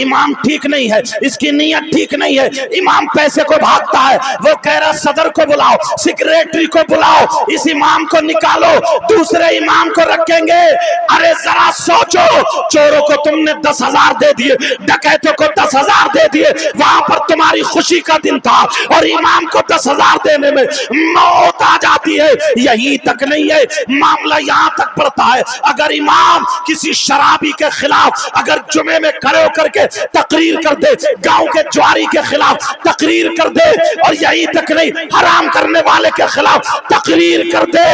امام ٹھیک نہیں ہے، اس کی نیت ٹھیک نہیں ہے، امام پیسے کو بھاگتا ہے، وہ کہہ رہا صدر کو بلاؤ، سیکریٹری کو بلاؤ، اس امام کو نکالو، دوسرے امام کو رکھیں گے۔ ارے ذرا سوچو، چوروں کو تم نے 10,000 دے دیے، ڈکیتوں کو 10,000 دے دیے، وہاں پر تمہاری خوشی کا دن تھا، اور امام کو 10,000 دینے میں موت آ جاتی ہے۔ یہی تک نہیں ہے، معاملہ یہاں تک بڑھتا ہے، اگر امام کسی شرابی کے خلاف اگر جمعے میں کھڑے ہو کر کے تقریر کر دے، گاؤں کے جواری کے خلاف تقریر کر دے، اور یہی تک نہیں حرام کرنے والے کے خلاف تقریر کر دے،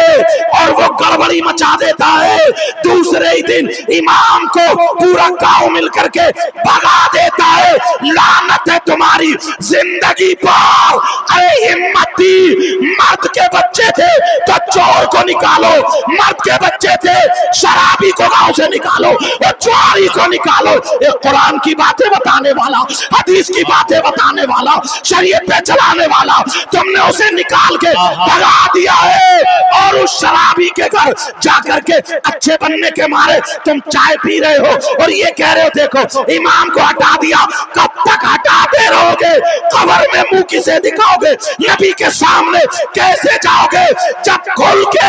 اور وہ گڑبڑی مچا دیتا ہے، دوسرے ہی دن امام کو پورا گاؤں مل کر کے بھگا دیتا ہے۔ لعنت ہے تمہاری زندگی پر۔ اے ہمتی، مرد کے بچے تھے تو چور کو نکالو، مرد کے بچے تھے شرابی کو گاؤں سے نکالو، اور جواری کو نکالو۔ ایک قرآن کی باتیں بتانے والا، حدیث کی باتیں بتانے والا، شریعت پہ چلانے والا، تم نے اسے نکال کے بھگا دیا ہے، اور اس شرابی کے گھر جا کر کے اچھے بننے کے مارے تم چائے پی رہے ہو، اور یہ کہہ رہے ہو دیکھو امام کو ہٹا دیا۔ کب تک ہٹاتے رہو گے؟ قبر میں منہ کسے دکھاؤ گے؟ نبی کے سامنے کیسے جاؤ گے جب کھل کے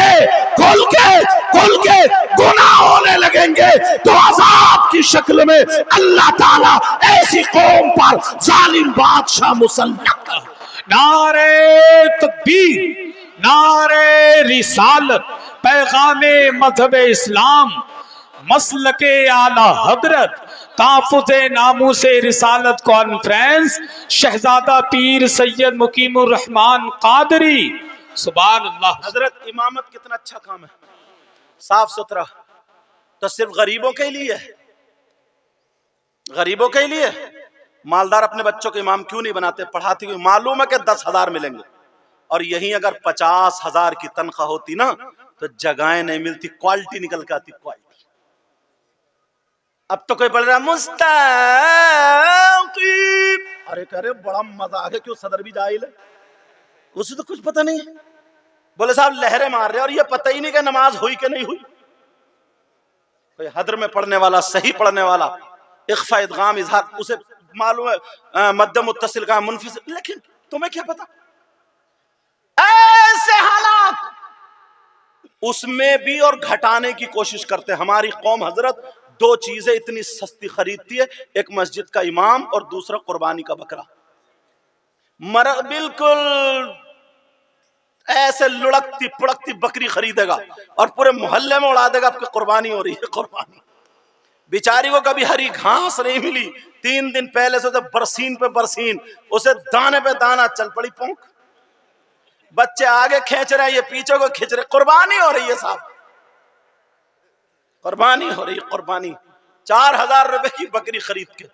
گناہ ہونے لگیں گے؟ تو عذاب کی شکل میں اللہ تعالیٰ ایسی قوم پر ظالم بادشاہ مسلط کر۔ نعرہ تکبیر، نعرہ رسالت، پیغام مذہب اسلام، مسلک اعلی حضرت، تحفظ ناموس رسالت کانفرنس، شہزادہ پیر سید مقیم الرحمن قادری۔ سبحان اللہ۔ حضرت امامت کتنا اچھا کام ہے، صاف ستھرا، تو صرف غریبوں کے لیے ہے، غریبوں کے لیے۔ مالدار اپنے بچوں کو امام کیوں نہیں بناتے؟ پڑھاتے ہوئے معلوم ہے کہ 10,000 ملیں گے، اور یہیں اگر 50,000 کی تنخواہ ہوتی نا تو جگہیں نہیں ملتی، کوالٹی نکل کے آتی، کوالٹی۔ اب تو کوئی پڑھ رہا مستقیم، ارے کہہ رہے بڑا مزہ آ گیا، کیوں صدر بھی جاہل ہے، اسے تو کچھ پتہ نہیں ہے، بولے صاحب لہریں مار رہے اور یہ پتہ ہی نہیں کہ نماز ہوئی کہ نہیں ہوئی۔ کوئی حدر میں پڑھنے والا، صحیح پڑھنے والا، اخفا ادغام اظہار، اسے معلوم ہے مد متصل کا منفصل، لیکن تمہیں کیا پتا؟ ایسے حالات اس میں بھی اور گھٹانے کی کوشش کرتے۔ ہماری قوم حضرت دو چیزیں اتنی سستی خریدتی ہے، ایک مسجد کا امام اور دوسرا قربانی کا بکرا۔ بالکل ایسے لڑکتی پڑکتی بکری خریدے گا اور پورے محلے میں اڑا دے گا کہ قربانی ہو رہی ہے، قربانی۔ بیچاری کو کبھی ہری گھاس نہیں ملی، 3 دن پہلے سے برسین پہ برسین، اسے دانے پہ دانا، چل پڑی پونک۔ بچے آگے کھینچ رہے ہیں، یہ پیچھے کو کھینچ رہے، قربانی ہو رہی ہے صاحب، قربانی ہو رہی ہے، قربانی۔ 4,000 روپے کی بکری خرید کے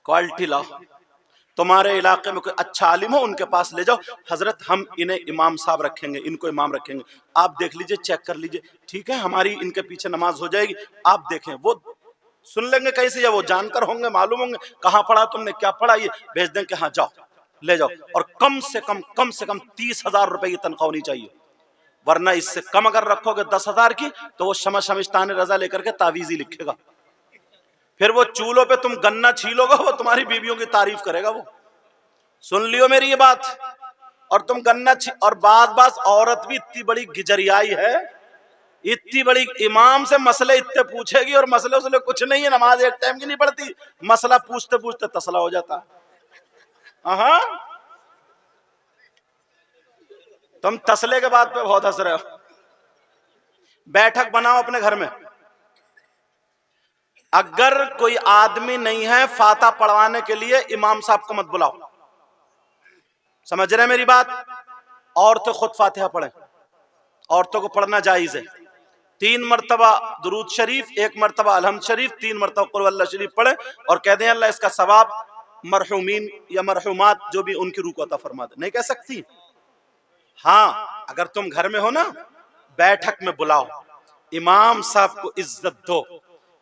کوالٹی لاؤ۔ تمہارے علاقے میں کوئی اچھا عالم ہو، ان کے پاس لے جاؤ، حضرت ہم انہیں امام صاحب رکھیں گے، ان کو امام رکھیں گے، آپ دیکھ لیجئے، چیک کر لیجئے، ٹھیک ہے ہماری ان کے پیچھے نماز ہو جائے گی، آپ دیکھیں۔ وہ سن لیں گے کیسے، یا وہ جان کر ہوں گے، معلوم ہوں گے کہاں پڑھا تم نے، کیا پڑھا، یہ بھیج دیں کہ ہاں جاؤ لے جاؤ، اور کم سے کم 30,000 روپے کی تنخواہ ہونی چاہیے، ورنہ اس سے کم اگر رکھو گے 10,000 کی تو وہ شمشتان رضا لے کر کے تعویذ ہی لکھے گا، پھر وہ چولہوں پہ تم گنا چھیلو گے، وہ تمہاری بیویوں کی تعریف کرے گا۔ وہ سن لیو میری یہ بات، اور تم گنا اور بعض عورت بھی اتنی بڑی گجریائی ہے، اتنی بڑی امام سے مسئلے اتنے پوچھے گی، اور مسئلے اس لیے کچھ نہیں ہے، نماز ایک ٹائم کی نہیں پڑھتی، مسئلہ پوچھتے پوچھتے تسلا ہو جاتا۔ ہاں تم تسلے کے بعد پہ بہت ہنس رہے ہو۔ بیٹھک بناؤ اپنے گھر میں، اگر کوئی آدمی نہیں ہے فاتحہ پڑھوانے کے لیے، امام صاحب کو مت بلاؤ، سمجھ رہے میری بات؟ عورتیں خود فاتحہ پڑھیں، عورتوں کو پڑھنا جائز ہے، 3 مرتبہ درود شریف، 1 مرتبہ الحمد شریف، 3 مرتبہ قل اللہ شریف پڑھیں، اور کہہ دیں اللہ اس کا ثواب مرحومین یا مرحومات جو بھی ان کی روح کو عطا فرما دے۔ نہیں کہہ سکتی؟ ہاں اگر تم گھر میں ہو نا، بیٹھک میں بلاؤ، امام صاحب کو عزت دو،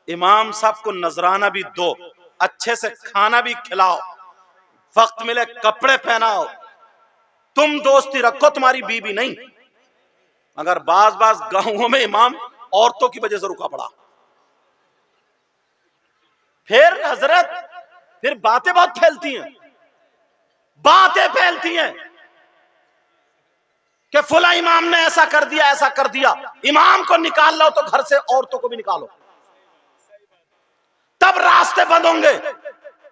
امام صاحب کو نذرانہ بھی دو، اچھے سے کھانا بھی کھلاؤ، وقت ملے کپڑے پہناؤ، تم دوستی رکھو، تمہاری بیوی نہیں۔ اگر بعض گاؤں میں امام عورتوں کی وجہ سے رکا پڑا، پھر حضرت پھر باتیں بہت پھیلتی ہیں، باتیں پھیلتی ہیں کہ فلاں امام نے ایسا کر دیا ایسا کر دیا. امام کو نکال لو تو گھر سے عورتوں کو بھی نکالو، تب راستے بند ہوں گے،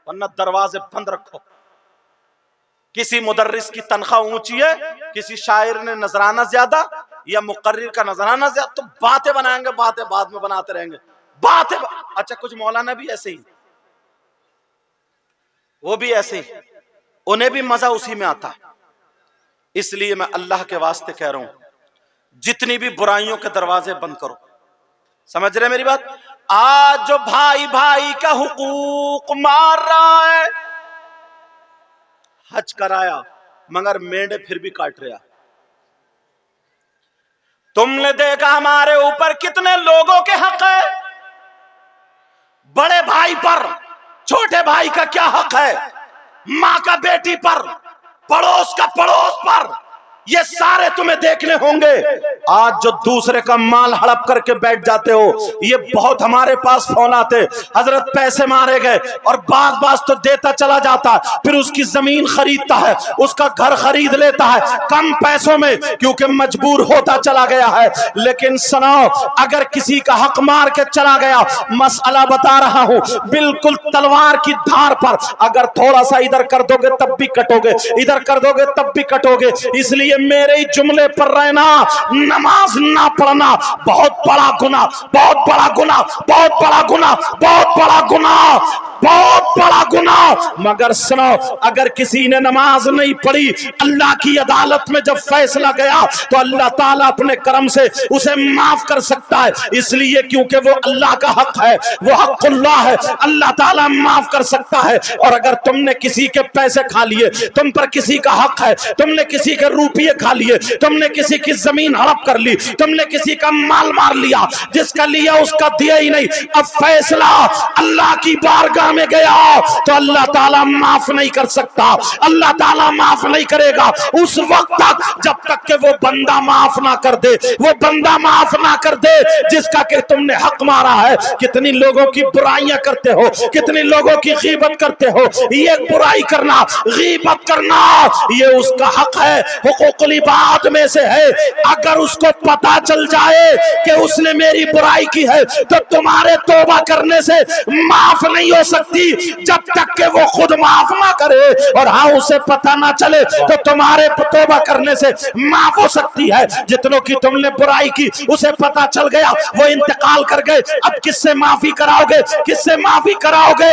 ورنہ دروازے بند رکھو. کسی مدرس کی تنخواہ اونچی ہے، کسی شاعر نے نذرانہ زیادہ یا مقرر کا نذرانہ زیادہ، تو باتیں بنائیں گے، باتیں بعد میں بناتے رہیں گے. اچھا کچھ مولانا بھی ایسے ہی، وہ بھی ایسے ہی، انہیں بھی مزہ اسی میں آتا ہے. اس لیے میں اللہ کے واسطے کہہ رہا ہوں جتنی بھی برائیوں کے دروازے بند کرو. سمجھ رہے میری بات؟ آج جو بھائی بھائی کا حقوق مار رہا ہے، حج کرایا مگر مینڈے پھر بھی کاٹ رہا. تم نے دیکھا ہمارے اوپر کتنے لوگوں کے حق ہے، بڑے بھائی پر، چھوٹے بھائی کا کیا حق ہے، ماں کا بیٹی پر، پڑوس کا پڑوس پر، یہ سارے تمہیں دیکھنے ہوں گے. آج جو دوسرے کا مال ہڑپ کر کے بیٹھ جاتے ہو، یہ بہت ہمارے پاس فون آتے، حضرت پیسے مارے گئے، اور بعض تو دیتا چلا جاتا ہے، پھر اس کی زمین خریدتا ہے، اس کا گھر خرید لیتا ہے کم پیسوں میں، کیونکہ مجبور ہوتا چلا گیا ہے. لیکن سنو، اگر کسی کا حق مار کے چلا گیا، مسئلہ بتا رہا ہوں بالکل تلوار کی دھار پر، اگر تھوڑا سا ادھر کر دو گے تب بھی کٹو گے، ادھر کر دو گے تب بھی کٹو گے. اس لیے میرے ہی جملے پر رہنا، نماز نہ پڑھنا بہت بڑا گناہ، بہت بڑا گناہ، بہت بڑا گناہ، بہت بڑا گناہ، بہت بڑا گناہ. مگر سنو، اگر کسی نے نماز نہیں پڑھی، اللہ کی عدالت میں جب فیصلہ گیا تو اللہ تعالیٰ اپنے کرم سے اسے معاف کر سکتا ہے. اس لیے کیونکہ وہ اللہ کا حق ہے، وہ حق اللہ ہے، اللہ تعالیٰ معاف کر سکتا ہے. اور اگر تم نے کسی کے پیسے کھا لیے، تم پر کسی کا حق ہے، تم نے کسی کے روپیے کھا لیے، تم نے کسی کی زمین ہڑپ کر لی، تم نے کسی کا مال مار لیا، جس کا لیا اس کا دیا ہی نہیں، اب فیصلہ اللہ کی بارگاہ میں گیا تو اللہ تعالیٰ معاف نہیں کر سکتا. اللہ تعالیٰ معاف نہیں کرے گا اس وقت تک جب تک کہ وہ بندہ معاف نہ کر دے، وہ بندہ معاف نہ کر دے جس کا کہ تم نے حق مارا ہے. کتنی لوگوں کی برائیاں کرتے ہو، کتنی لوگوں کی غیبت کرتے ہو. یہ برائی کرنا، غیبت کرنا، یہ اس کا حق ہے، حقوق العباد میں سے ہے. اگر اس کو پتا چل جائے کہ اس نے میری برائی کی ہے تو تمہارے توبہ کرنے سے معاف نہیں ہو سکتی جب تک کہ وہ خود معاف نہ کرے. اور ہاں، اسے پتا نہ چلے تو تمہارے توبہ کرنے سے معاف ہو سکتی ہے. جتنوں کی تم نے برائی کی اسے پتا چل گیا، وہ انتقال کر گئے، اب کس سے معافی کراؤ گے، کس سے معافی کراؤ گے؟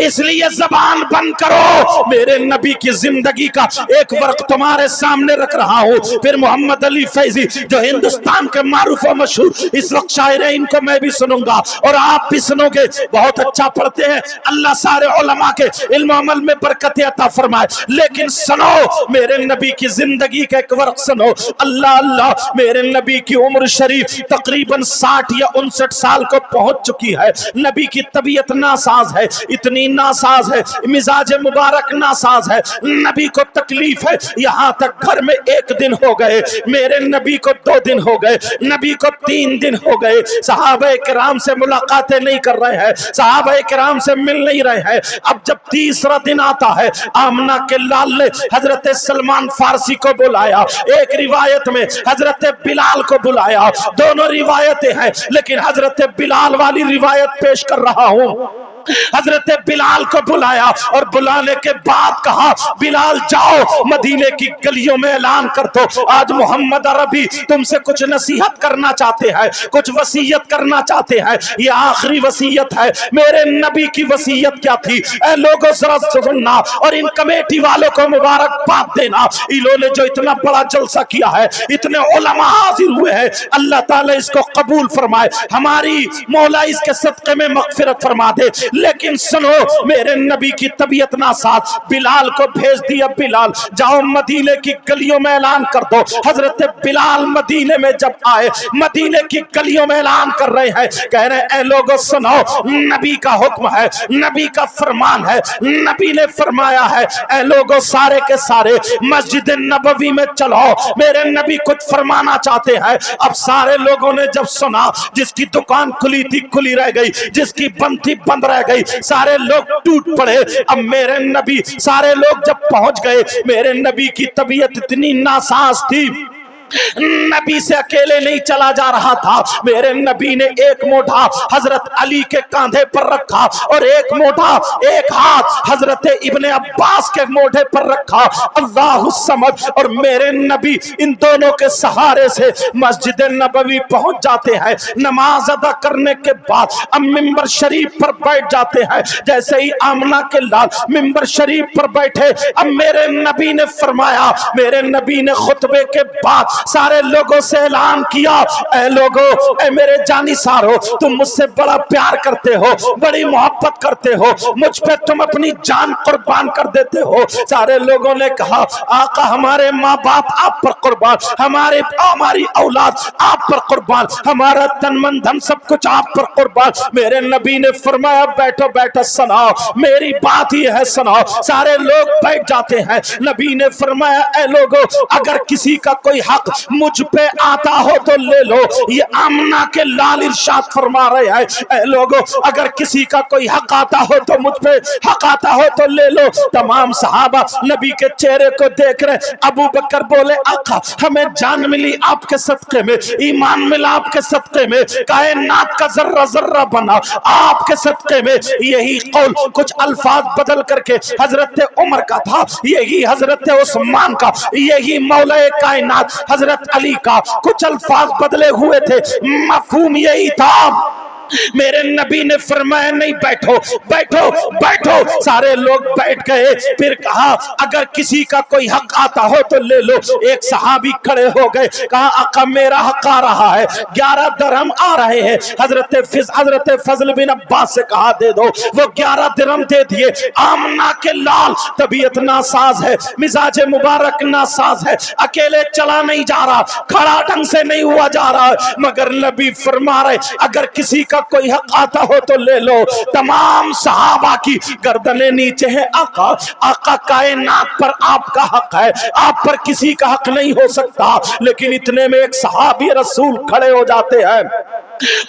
اس لیے زبان بند کرو. میرے نبی کی زندگی کا ایک ورق تمہارے سامنے رکھ رہا ہوں. پھر محمد علی فیضی جو ہندوستان کے معروف و مشہور اس وقت شاعر ہیں، ان کو میں بھی سنوں گا اور آپ بھی سنو گے. بہت اچھا پڑھتے ہیں، اللہ سارے علماء کے علم و عمل میں برکت عطا فرمائے. لیکن سنو، میرے نبی کی زندگی کا ایک ورق سنو. اللہ اللہ، میرے نبی کی عمر شریف تقریباً 60 یا 59 سال کو پہنچ چکی ہے. نبی کی طبیعت ناساز ہے، اتنی ناساز ہے، مزاج مبارک ناساز ہے. نبی کو تکلیف ہے، یہاں تک گھر میں 1 دن ہو گئے، میرے نبی کو 2 دن ہو گئے، نبی کو 3 دن ہو گئے. صحابہ کرام سے ملاقاتیں نہیں کر رہے ہیں، صحابہ کرام سے مل نہیں رہے ہیں. اب جب تیسرا دن آتا ہے، آمنہ کے لال نے حضرت سلمان فارسی کو بلایا، ایک روایت میں حضرت بلال کو بلایا. دونوں روایتیں ہیں لیکن حضرت بلال والی روایت پیش کر رہا ہوں. حضرت بلال کو بلایا اور بلانے کے بعد کہا، بلال جاؤ مدینے کی گلیوں میں اعلان کر دو، آج محمد عربی تم سے کچھ نصیحت کرنا چاہتے ہیں، کچھ وصیت کرنا چاہتے ہیں. یہ آخری وصیت ہے. میرے نبی کی وصیت کیا تھی؟ اے لوگوں ذرا سننا اور ان کمیٹی والوں کو مبارکباد دینا. انہوں نے جو اتنا بڑا جلسہ کیا ہے، اتنے علماء حاضر ہوئے ہیں، اللہ تعالیٰ اس کو قبول فرمائے، ہماری مولا اس کے صدقے میں مغفرت فرما دے. لیکن سنو، میرے نبی کی طبیعت ناساز، بلال کو بھیج دیا، بلال جاؤ مدینے کی گلیوں میں اعلان کر دو. حضرت بلال مدینے میں جب آئے، مدینے کی گلیوں میں اعلان کر رہے ہیں، کہہ رہے ہیں اے لوگوں سنو، نبی کا حکم ہے، نبی کا فرمان ہے، نبی نے فرمایا ہے، اے لوگوں سارے کے سارے مسجد نبوی میں چلو، میرے نبی کچھ فرمانا چاہتے ہیں. اب سارے لوگوں نے جب سنا، جس کی دکان کھلی تھی کھلی رہ گئی، جس کی بند تھی بند رہ रह गई, सारे लोग टूट पड़े। अब मेरे नबी, सारे लोग जब पहुंच गए, मेरे नबी की तबीयत इतनी नासाज थी, नबी से अकेले नहीं चला जा रहा था। मेरे नबी ने एक मोटा हजरत अली के कांधे पर रखा और एक मोटा, एक हाथ हजरत इब्ने अब्बास के मोढे पर रखा। अल्लाहु समद। और मेरे नबी इन दोनों के सहारे से मस्जिद नबवी पहुंच जाते हैं। नमाज अदा करने के बाद अब मिंबर शरीफ पर बैठ जाते हैं। जैसे ही आमना के लाल मिंबर शरीफ पर बैठे, अब मेरे नबी ने फरमाया, मेरे नबी ने खुतबे के बाद सारे लोगों से ऐलान किया, ऐ लोगों, ऐ मेरे जानिसारो, तुम मुझसे बड़ा प्यार करते हो, बड़ी मोहब्बत करते हो, मुझ पे तुम अपनी जान कुर्बान कर देते हो। सारे लोगों ने कहा, आका हमारे माँ बाप आप पर कुर्बान, हमारी औलाद आप पर कुर्बान, हमारा तन मन धन सब कुछ आप पर कुर्बान। मेरे नबी ने फरमाया, बैठो बैठो सुनाओ, मेरी बात ही है सुनाओ। सारे लोग बैठ जाते हैं। नबी ने फरमाया, ऐ लोगों, अगर किसी का कोई हक मुझ पे आता हो तो ले लो। ये आमना के लाल इरशाद फरमा रहे हैं, ऐ लोगों, अगर किसी का कोई हक आता हो तो मुझ पे हक आता हो तो ले लो। तमाम सहाबा नबी के चेहरे को देख रहे। अबू बकर बोले, आका हमें जान मिली आपके सदके में, ईमान मिला आपके सदके में, कायनात का जर्रा जर्रा बना आपके सदके में। यही कौल कुछ अल्फाज बदल करके हजरत उमर का था, यही हजरत उस्मान का, यही मौला कायनात हजरत अली का, कुछ अल्फाज बदले हुए थे, मफहूम यही था। मेरे नबी ने फरमाया, नहीं बैठो बैठो बैठो। सारे लोग बैठ गए। फिर कहा, अगर किसी का कोई हक आता हो तो ले लो। एक सहाबी खड़े हो गए, कहा, आका मेरा हक आ रहा है, 11 दिरहम आ रहे हैं। हजरत फजल बिन अब्बास से कहा, दे दो। वो 11 दिरहम दे दिए। आमना के लाल तबीयत नासाज है, मिजाज मुबारक नासाज है, अकेले चला नहीं जा रहा, खड़ा ढंग से नहीं हुआ जा रहा, मगर नबी फरमा रहे, अगर किसी का कोई हक आता हो तो ले लो। तमाम सहाबा की गर्दनें नीचे हैं। आका कायनात पर आपका हक है, आप पर किसी का हक नहीं हो सकता। लेकिन इतने में एक सहाबी रसूल खड़े हो जाते हैं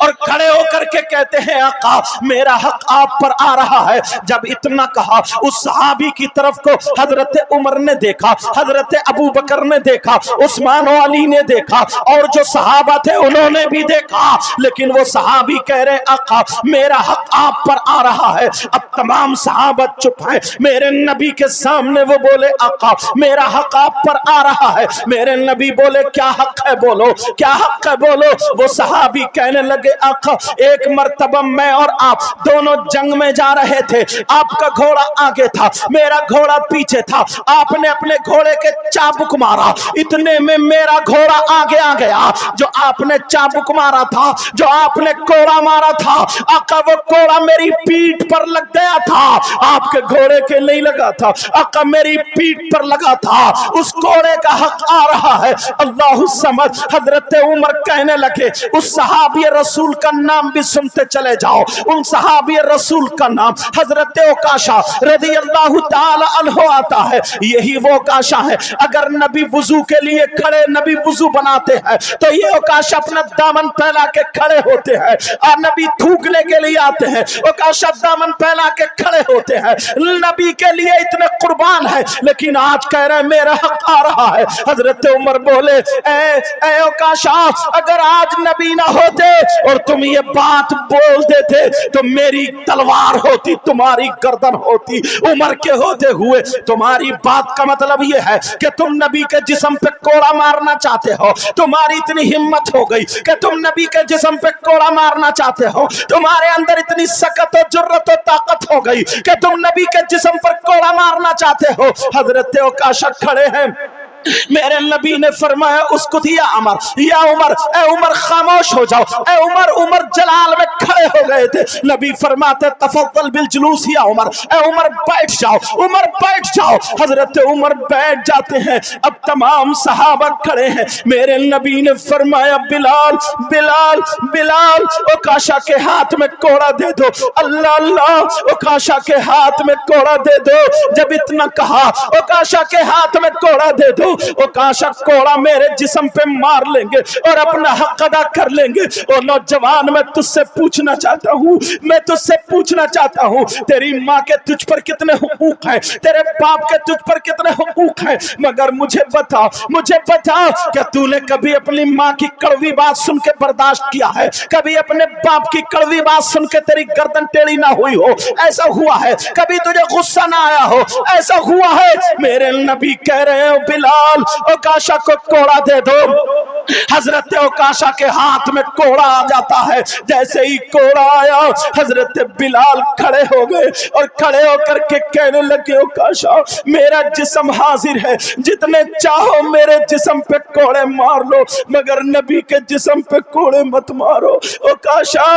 और खड़े होकर के कहते हैं, आका मेरा हक आप पर आ रहा है। जब इतना कहा, उस सहाबी की तरफ को हजरत उमर ने देखा, हजरत अबू बकर ने देखा, उस्मान और अली ने देखा, और जो सहाबा थे उन्होंने भी देखा। लेकिन वो सहाबी कह रहे, आका मेरा हक आप पर आ रहा है। अब तमाम सहाबा चुप है। मेरे नबी के सामने वो बोले, आका मेरा हक आप पर आ रहा है। मेरे नबी बोले, क्या हक है बोलो, क्या हक है बोलो। वो सहाबी कहने लगे, आका एक मर्तबा मैं और आप दोनों जंग में जा रहे थे, आपका घोड़ा आगे था, मेरा घोड़ा पीछे था, आपने अपने घोड़े के चाबुक मारा, इतने में मेरा घोड़ा आगे आ गया। जो आपने चाबुक मारा था, जो आपने कोड़ा मारा था, आका वो कोड़ा मेरी पीठ पर लग गया था, आपके घोड़े के नहीं लगा था, आका मेरी पीठ पर लगा था, उस कोड़े का हक आ रहा है। अल्लाहु समद। हजरत उमर कहने लगे, उस सहाबी रसूल का नाम भी सुनते चले जाओ। उन सहाबी रसूल का नाम हजरत ओकाशा रज़ी अल्लाहु ताला अन्हु आता है। यही वो ओकाशा है, अगर नबी वुजू के लिए खड़े, नबी वुजू बनाते हैं तो ये ओकाशा अपना दामन फैला के खड़े होते हैं, और नबी थूकने के लिए आते हैं, ओकाशा दामन फैला के खड़े होते हैं। नबी के लिए इतने कुर्बान है, लेकिन आज कह रहे हैं मेरा हक आ रहा है। हजरत उमर बोले, ए ओकाशा, अगर आज नबी ना होते और तुम ये बात बोल देते तो मेरी तलवार होती, तुम्हारी गर्दन होती। उमर के होते हुए तुम्हारी बात का मतलब ये है कि तुम नबी के जिस्म पे कोड़ा मारना चाहते हो, तुम्हारी इतनी हिम्मत हो गई कि तुम नबी के जिस्म पे कोड़ा मारना चाहते हो, तुम्हारे अंदर इतनी सकत और जुर्रत और ताकत हो गई कि तुम नबी के जिस्म पर कोड़ा मारना चाहते हो। हजरत ओकाशा खड़े हैं। मेरे नबी ने फरमाया, उसको दिया अमर, या उमर, ए उमर खामोश हो जाओ, ए उमर। उमर जलाल में खड़े हो गए थे। नबी फरमाते, तफद्दल बिल जुलूस या उमर, ए उमर बैठ जाओ, उमर बैठ जाओ। हजरत उमर बैठ जाते हैं। अब तमाम सहाबा खड़े हैं। मेरे नबी ने फरमाया, बिलाल बिलाल बिलाल, ओकाशा के हाथ में कोड़ा दे दो। अल्लाह अल्लाह, ओकाशा के हाथ में कोड़ा दे दो। जब इतना कहा, ओकाशा के हाथ में कोड़ा दे दो, वो काशा कोड़ा मेरे जिस्म पे मार लेंगे और अपना हक अदा कर लेंगे। और नौजवान मैं तुझसे पूछना चाहता हूँ, मैं तुझसे पूछना चाहता हूँ, तेरी माँ के तुझ पर कितने हुकूक हैं, तेरे बाप के तुझ पर कितने हुकूक हैं, मगर मुझे बता क्या तूने कभी अपनी माँ की कड़वी बात सुन के बर्दाश्त किया है? कभी अपने बाप की कड़वी बात सुन के तेरी गर्दन टेढ़ी ना हुई हो? ऐसा हुआ है? कभी तुझे गुस्सा ना आया हो? ऐसा हुआ है? मेरे नबी कह रहे हो बिलाल ओकाशा को कोड़ा दे दो। हजरत ओकाशा के हाथ में कोड़ा आ जाता है। जैसे ही कोड़ा आया हजरत बिलाल खड़े हो गए और खड़े होकर के कहने लगे ओकाशा मेरा जिस्म हाजिर है, जितने चाहो मेरे जिस्म पे कोड़े मार लो, मगर नबी के जिस्म पे कोड़े मत मारो। ओकाशा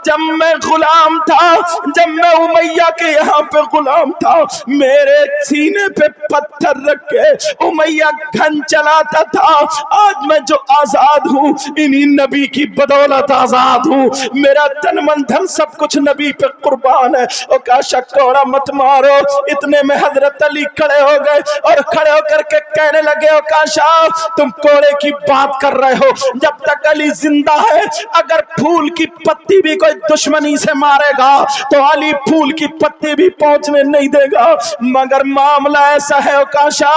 जब मैं गुलाम था, जब मैं उमैया के यहाँ पे गुलाम था, मेरे सीने पे पत्थर रख के उमैया घन चलाता था। आज मैं जो आजाद हूँ इन्हीं नबी की बदौलत आजाद हूँ। मेरा तन मन धन सब कुछ नबी पे कुर्बान है। ओकाशा कोड़ा मत मारो। इतने में हजरत अली खड़े हो गए और खड़े होकर के कहने लगे ओकाशा तुम कोड़े की बात कर रहे हो, जब तक अली जिंदा है अगर फूल की पत्ती भी कोई दुश्मनी से मारेगा तो अली फूल की पत्ती भी पहुंचने नहीं देगा। मगर मामला ऐसा है ओकाशा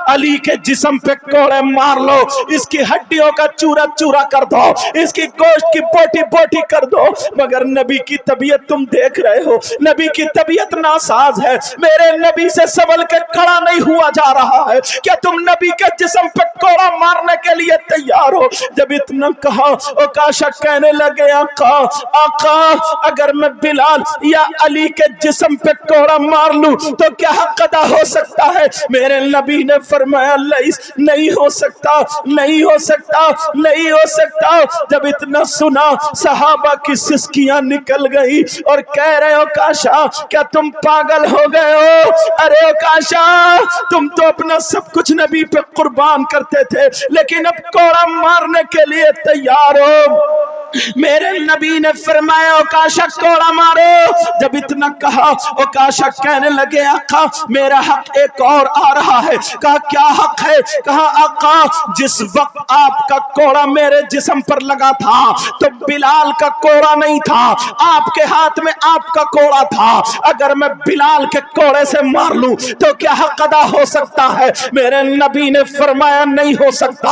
अली के जिस्म पे कोड़े मार लो, इसकी हड्डियों का चूरा चूरा कर दो, इसकी गोश्त की बोटी बोटी कर दो, मगर नबी की तबीयत तुम देख रहे हो, नबी की तबीयत नासाज है, मेरे नबी से संभल के खड़ा नहीं हुआ जा रहा है। क्या तुम नबी के जिस्म पे कोड़ा मारने के लिए तैयार हो? जब इतना कहा ओकाशा कहने लगे आका अगर मैं बिलाल या अली के जिस्म पे कोड़ा मार लूं तो क्या हक अदा हो सकता है? मेरे नबी ने फरमाया नहीं हो सकता, नहीं हो सकता, नहीं हो सकता। जब इतना सुना सहाबा की सिसकियां निकल गई और कह रहे हो ओकाशा क्या तुम पागल हो गए हो? अरे ओकाशा तुम तो अपना सब कुछ नबी पे कुर्बान करते थे, लेकिन अब कोड़ा मारने के लिए तैयार हो। मेरे नबी ने फरमाया ओकाशा कोड़ा मारो। जब इतना कहा ओकाशा कहने लगे आका मेरा हक एक और आ रहा है। कहा क्या हक है? कहा आका जिस वक्त आपका कोड़ा मेरे जिस्म पर लगा था तो बिलाल का कोड़ा नहीं था, आपके हाथ में आपका कोड़ा था। अगर मैं बिलाल के कोड़े से मार लूं तो क्या हक अदा हो सकता है? मेरे नबी ने फरमाया नहीं हो सकता।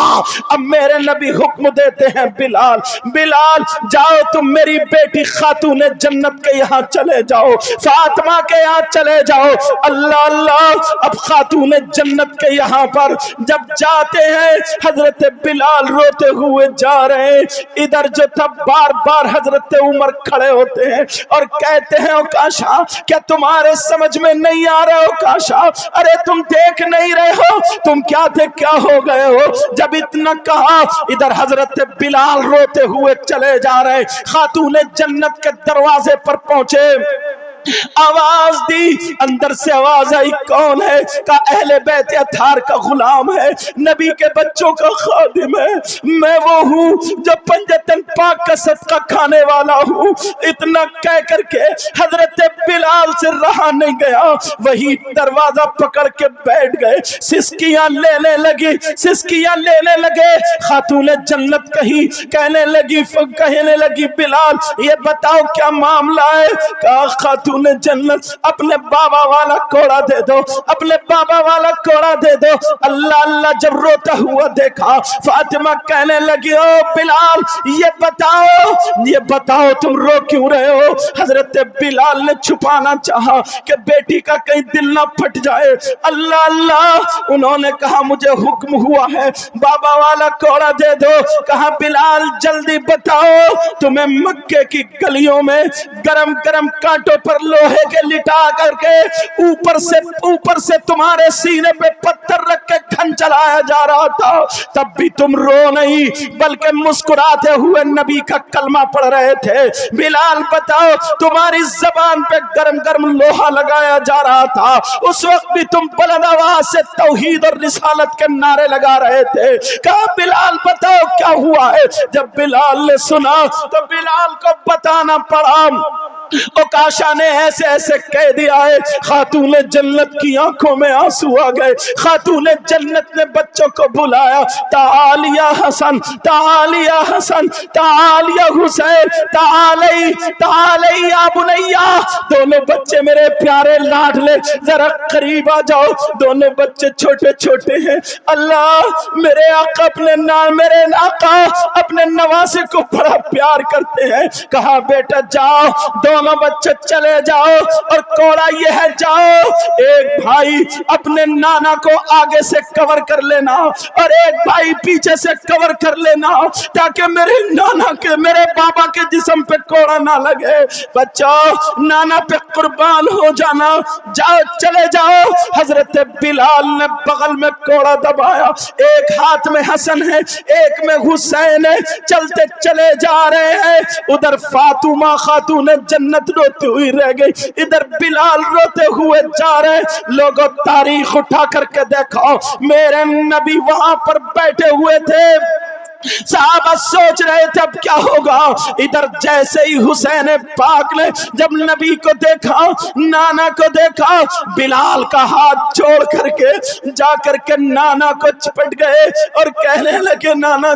अब मेरे नबी हुक्म देते हैं बिलाल जाओ तुम मेरी बेटी खातून जन्नत के यहाँ चले जाओ, फातिमा के यहाँ चले जाओ। अल्लाह अल्लाह। अब खातून जन्नत के यहाँ पर जब जाते हैं हजरत बिलाल रोते हुए जा रहे हैं। इधर जो तब बार बार हजरत उमर खड़े होते हैं और कहते हैं ओकाशा क्या तुम्हारे समझ में नहीं आ रहा? ओकाशा अरे तुम देख नहीं रहे हो, तुम क्या थे क्या हो गए हो? जब इतना कहा इधर हजरत बिलाल रोते हुए चले जा रहे, खातून जन्नत के दरवाजे पर पहुंचे, आवाज दी, अंदर से आवाज आई कौन है? का अहले बैत अथार का गुलाम है, नबी के बच्चों का खादिम है, मैं वो हूँ जो पंजतन पाक का सदका खाने वाला हूँ। इतना कह करके हजरत बिलाल से रहा नहीं गया, वही दरवाजा पकड़ के बैठ गए। सिसकियां लेने लगे। खातून जन्नत कहने लगी बिलाल ये बताओ क्या मामला है? कहा खातून जन्नत अपने बाबा वाला कोड़ा दे दो, अपने बाबा वाला कोड़ा दे दो। अल्लाह अल्लाह जब रोता हुआ देखा फातिमा कहने लगी ओ बिलाल ये बताओ तुम रो क्यों रहे हो? हजरत बिलाल ने छुपाना चाहा कि बेटी का कहीं दिल ना फट जाए। अल्लाह अल्लाह। उन्होंने कहा मुझे हुक्म हुआ है बाबा वाला कोड़ा दे दो। कहा बिलाल जल्दी बताओ, तुम्हें मक्के की गलियों में गरम गरम कांटों पर लोहे के लिटा करके ऊपर से तुम्हारे सीने पे पत्थर रख के घन चलाया जा रहा था, तब भी तुम रो नहीं बल्कि मुस्कुराते हुए नबी का कलमा पढ़ रहे थे। बिलाल बताओ तुम्हारी जबान पे गरम गरम लोहा लगाया जा रहा था, उस वक्त भी तुम बुलंद आवाज से तौहीद और रिसालत के नारे लगा रहे थे। कहा बिलाल बताओ क्या हुआ है? जब बिलाल ने सुना तो बिलाल को बताना पड़ा। ओकाशा ने ऐसे ऐसे कह दिया है, खातून जन्नत की आंखों में आंसू आ गए। खातून जन्नत ने बच्चों को बुलाया, तालिया हसन, तालिया हसन, तालिया हुसैन, तालई तालई या बुनैया। दोनों बच्चे मेरे प्यारे लाडले, जरा करीब आ जाओ। दोनों बच्चे छोटे छोटे हैं। अल्लाह मेरे आका मेरे आका अपने नवासे को बड़ा प्यार करते हैं। कहा बेटा जाओ, दोनों बच्चे चले जाओ और कोड़ा ये है, जाओ एक भाई अपने नाना को आगे से कवर कर लेना और एक भाई पीछे से कवर कर लेना, ताकि मेरे नाना के मेरे बाबा के जिस्म पे कोड़ा ना लगे। बच्चों नाना पे कुर्बान हो जाना, जाओ चले जाओ। हजरत बिलाल ने बगल में कोड़ा दबाया, एक हाथ में हसन है, एक में हुसैन है। चलते चले जा रहे हैं। उधर फातिमा खातून जन्नत रोती हुई रह गई, इधर बिलाल रोते हुए जा रहे। लोगों तारीख उठा करके देखो, मेरे नबी वहां पर बैठे हुए थे। साहबा सोच रहे थे अब क्या होगा। इधर जैसे ही हुसैन पाक ने जब नबी को देखा, नाना को देखा, बिलाल का हाथ छोड़ करके जा करके नाना को चिपट गए और कहने लगे नाना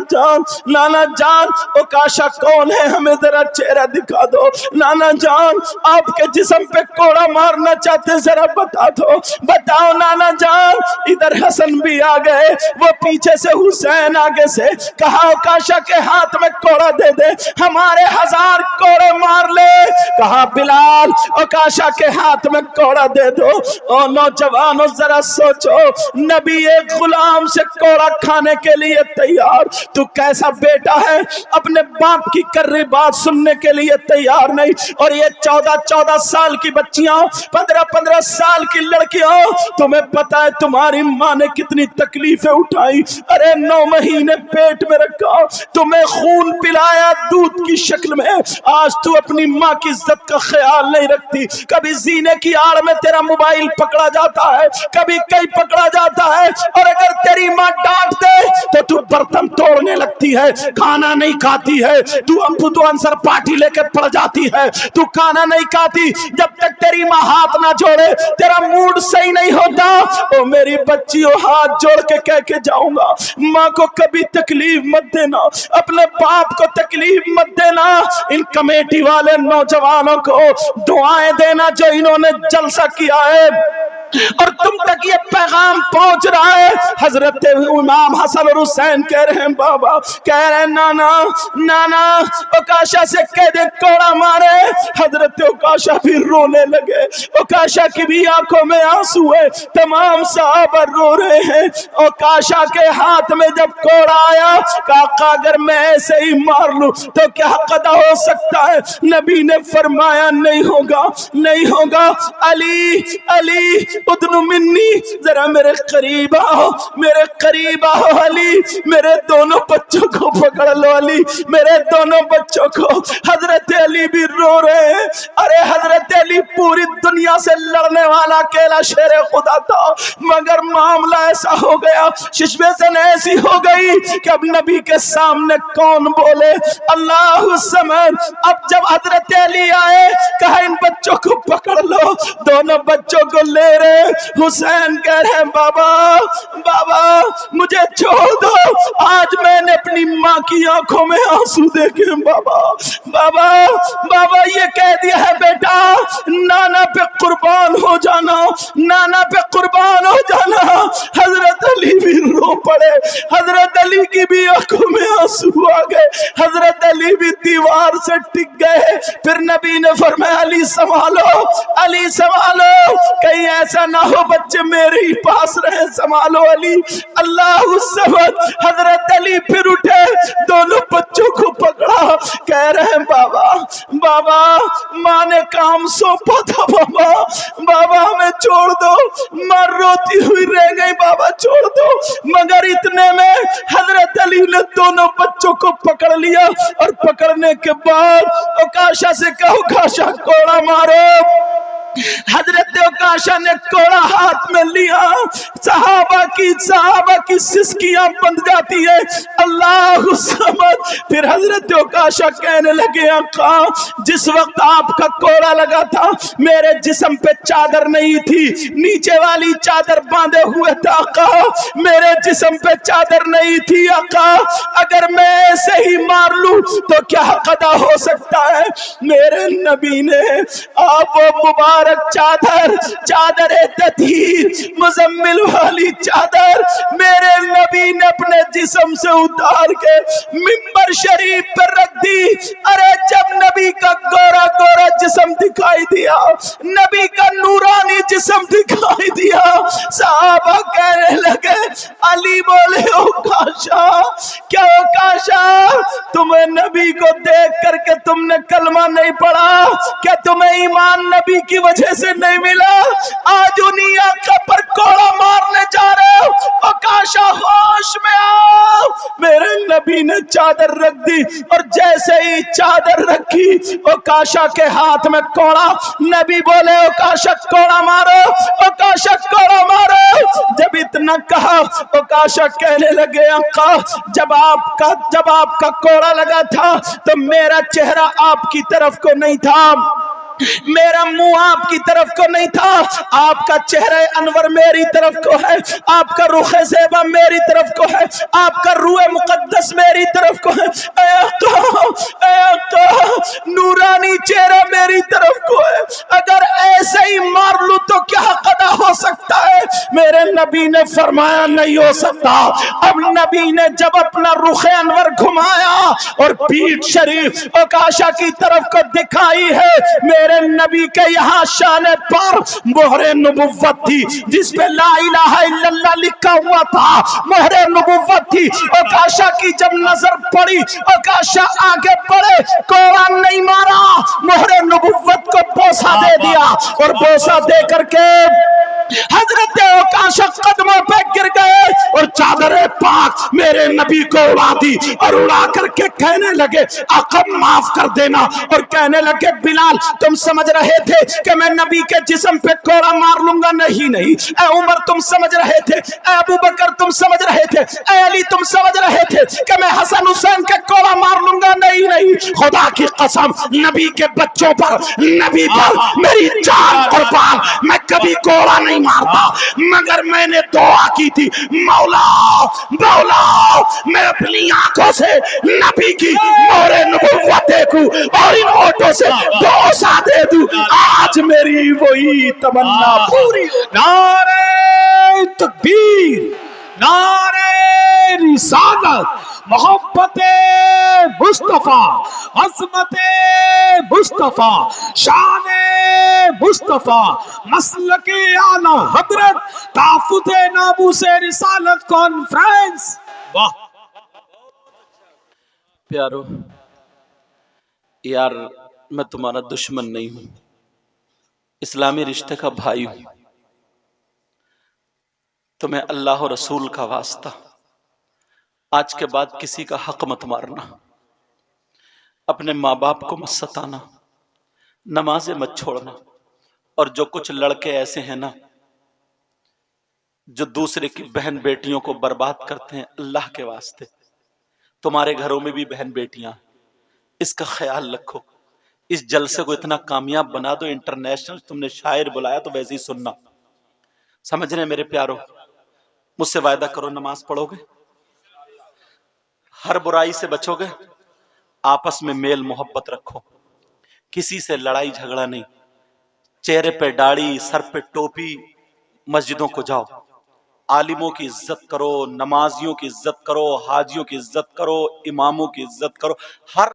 जान ओकाशा कौन है, हमें जरा चेहरा दिखा दो। नाना जान आपके जिस्म पे कोड़ा मारना चाहते, जरा बता दो, बताओ नाना जान। इधर हसन भी आ गए, वो पीछे से हुसैन आगे से। कहा ओकाशा के हाथ में कोड़ा दे दे, हमारे 1000 कोड़े मार ले। कहा बिलाल ओकाशा के हाथ में कोड़ा दे दो। ओ नौजवानों जरा सोचो, नबी एक गुलाम से कोड़ा खाने के लिए तैयार, तू कैसा बेटा है, अपने बाप की कर्री बात सुनने के लिए तैयार नहीं। और ये 14-14 साल की बच्चियां, 15-15 साल की लड़कियां, तुम्हें पता है तुम्हारी माँ ने कितनी तकलीफें उठाई। अरे 9 महीने पेट में रखा, तुम्हें खून पिलाया दूध की शक्ल में। आज तू अपनी माँ की इज्जत का ख्याल नहीं रखती। कभी जीने की आड़ में तेरा मोबाइल पकड़ा जाता है, कभी कहीं पकड़ा जाता है, और अगर तेरी माँ डांट दे तो तू बर्तन तोड़ने लगती है, खाना नहीं खाती है, तू अंसर पार्टी लेकर पड़ जाती है, तू खाना नहीं खाती। जब तक तेरी माँ हाथ ना जोड़े तेरा मूड सही नहीं होता। ओ मेरी बच्चियों, हाथ जोड़ के कह के जाऊंगा, माँ को कभी तकलीफ मत देना, अपने बाप को तकलीफ मत देना। इन कमेटी वाले नौजवानों को दुआएं देना जो इन्होंने जलसा किया है और तुम तक ये पैगाम पहुंच रहा है। हजरत इमाम हसन और हुसैन कह रहे हैं बाबा, कह रहे हैं नाना ओकाशा से कह दे कोड़ा मारे। हजरत ओकाशा भी रोने लगे, ओकाशा की भी आंखों में आंसू है, तमाम साहब रो रहे हैं। ओकाशा के हाथ में जब कोड़ा आया, काका अगर मैं ऐसे ही मार लूं तो क्या कदा हो सकता है? नबी ने फरमाया नहीं होगा, नहीं होगा। अली उदनु मिन्नी, जरा मेरे करीब आओ, मेरे करीब आओ अली, मेरे दोनों बच्चों को पकड़ लो अली, मेरे दोनों बच्चों को। हजरत अली भी रो रहे हैं। अरे हजरत अली पूरी दुनिया से लड़ने वाला अकेला शेर खुदा था, मगर मामला ऐसा हो गया, सिचुएशन ऐसी हो गई कि अब नबी के सामने कौन बोले। अल्लाह समद। अब जब हजरत अली आए, कहा इन बच्चों को पकड़ लो, दोनों बच्चों को ले रहे। हुसैन कह रहे हैं बाबा मुझे छोड़ दो, आज मैंने अपनी माँ की आंखों में आंसू देखे। बाबा ये कह दिया है बेटा, नाना पे कुर्बान हो जाना, नाना पे कुर्बान हो जाना। हजरत अली भी रो पड़े, हजरत अली की भी आंखों में आंसू आ गए, हजरत अली भी दीवार से टिक गए। फिर नबी ने फरमाया अली संभालो, अली संभालो, कहीं ऐसा ना हो बच्चे मेरे ही पास रहे, संभालो अली। अल्लाह समद। हजरत अली फिर उठे, दोनों बच्चों को पकड़ा, कह रहे हैं बाबा माँ ने काम सौंपा था, बाबा हमें छोड़ दो, माँ रोती हुई रह गई, बाबा छोड़ दो। मगर इतने में हजरत अली ने दोनों बच्चों को पकड़ लिया और पकड़ने के बाद ओकाशा से कहा ओकाशा कोड़ा मारो। حضرت اوکاشا نے کوڑا ہاتھ میں لیا، صحابہ کی سسکیاں بند جاتی ہے، اللہ سمجھ۔ پھر حضرت اوکاشا کہنے لگے آقا جس وقت آپ کا کوڑا لگا تھا میرے جسم پہ چادر نہیں تھی، نیچے والی چادر باندھے ہوئے تھا آقا، میرے جسم پہ چادر نہیں تھی آقا، اگر میں ایسے ہی مار لوں تو کیا قضا ہو سکتا ہے؟ میرے نبی نے آپ وہ مبارک چادر تطہیر مزمل والی چادر میرے نبی نے اپنے جسم سے اتار کے منبر شریف پر رکھ دی۔ ارے جب نبی کا گورا گورا جسم دکھائی دیا، نبی کا نورانی جسم دکھائی دیا، صحابہ کہنے لگے، علی بولے اوکاشا، کیا اوکاشا تمہیں نبی کو دیکھ کر کے تم نے کلمہ نہیں پڑھا؟ کیا تمہیں ایمان نبی کی وجہ سے نہیں ملا؟ آج انہی آقا پر کوڑا مارنے جا رہے ہو، اوکاشا ہوش میں آؤ۔ میرے نبی نے چادر رکھ دی اور جیسے ہی چادر رکھی اوکاشا کے ہاتھ میں کوڑا، نبی بولے اوکاشا کوڑا مارو، اوکاشا کوڑا مارو۔ جب اتنا کہا اوکاشا کہنے لگے آقا جب آپ کا کوڑا لگا تھا تو میرا چہرہ آپ کی طرف کو نہیں تھا، میرا منہ آپ کی طرف کو نہیں تھا، آپ کا چہرہ انور میری طرف کو ہے، آپ کا رخ زیبا میری طرف کو ہے، آپ کا روح مقدس میری طرف کو ہے، اے آقا نورانی چہرہ میری طرف کو ہے، اگر ایسے ہی مار لوں تو کیا قضا ہو سکتا ہے؟ میرے نبی نے فرمایا نہیں ہو سکتا۔ اب نبی نے جب اپنا رخ انور گھمایا اور پیٹھ شریف اوکاشا کی طرف کو دکھائی ہے، میرے نبی کے یہاں شان پر مہر نبوت تھی جس پہ لا الہ الا اللہ لکھا ہوا تھا، مہر نبوت تھی۔ اوکاشا کی جب نظر پڑی اوکاشا آگے بڑھے، کوڑا نہیں مارا، مہر نبوت کو بوسہ دے دیا اور بوسہ دے کر کے حضرت اوکاشا قدموں پہ گر گئے اور چادر پاک میرے نبی کو اڑا دی اور اڑا کر کے کہنے لگے آقا معاف کر دینا، اور کہنے لگے بلال تم سمجھ رہے تھے کہ میں نبی کے جسم پہ کوڑا مار لوں گا؟ نہیں، اے عمر تم سمجھ رہے تھے، اے ابو بکر تم سمجھ رہے تھے، اے علی تم سمجھ رہے تھے کہ میں حسن حسین کے کوڑا مار لوں گا؟ نہیں، خدا کی قسم نبی کے بچوں پر، نبی پر میری جان قربان، میں کبھی کوڑا نہیں مارتا، مگر میں نے دعا کی تھی مولا میں اپنی آنکھوں سے نبی کی مہر نبوت دیکھوں اور ان ہونٹوں سے بوسہ دے دوں۔ آج میری وہی تمنا پوری ہو۔ نعرہ تکبیر، نعرہ رسالت، محبت مصطفیٰ، عظمت مصطفیٰ، شان مصطفیٰ، مسلک اعلی حضرت، تحفظ ناموس رسالت کانفرنس۔ واہ پیارو یار، میں تمہارا دشمن نہیں ہوں، اسلامی رشتے کا بھائی ہوں، تمہیں اللہ و رسول کا واسطہ آج کے بعد کسی کا حق مت مارنا، اپنے ماں باپ کو مت ستانا، نمازیں مت چھوڑنا، اور جو کچھ لڑکے ایسے ہیں نا جو دوسرے کی بہن بیٹیوں کو برباد کرتے ہیں، اللہ کے واسطے تمہارے گھروں میں بھی بہن بیٹیاں، اس کا خیال رکھو۔ اس جلسے کو اتنا کامیاب بنا دو، انٹرنیشنل تم نے شاعر بلایا تو ویسے ہی سننا، سمجھ رہے میرے پیارو؟ مجھ سے وعدہ کرو نماز پڑھو گے، ہر برائی سے بچو گے، آپس میں میل محبت رکھو، کسی سے لڑائی جھگڑا نہیں، چہرے پہ داڑھی، سر پہ ٹوپی، مسجدوں کو جاؤ، عالموں کی عزت کرو، نمازیوں کی عزت کرو، حاجیوں کی عزت کرو، اماموں کی عزت کرو، ہر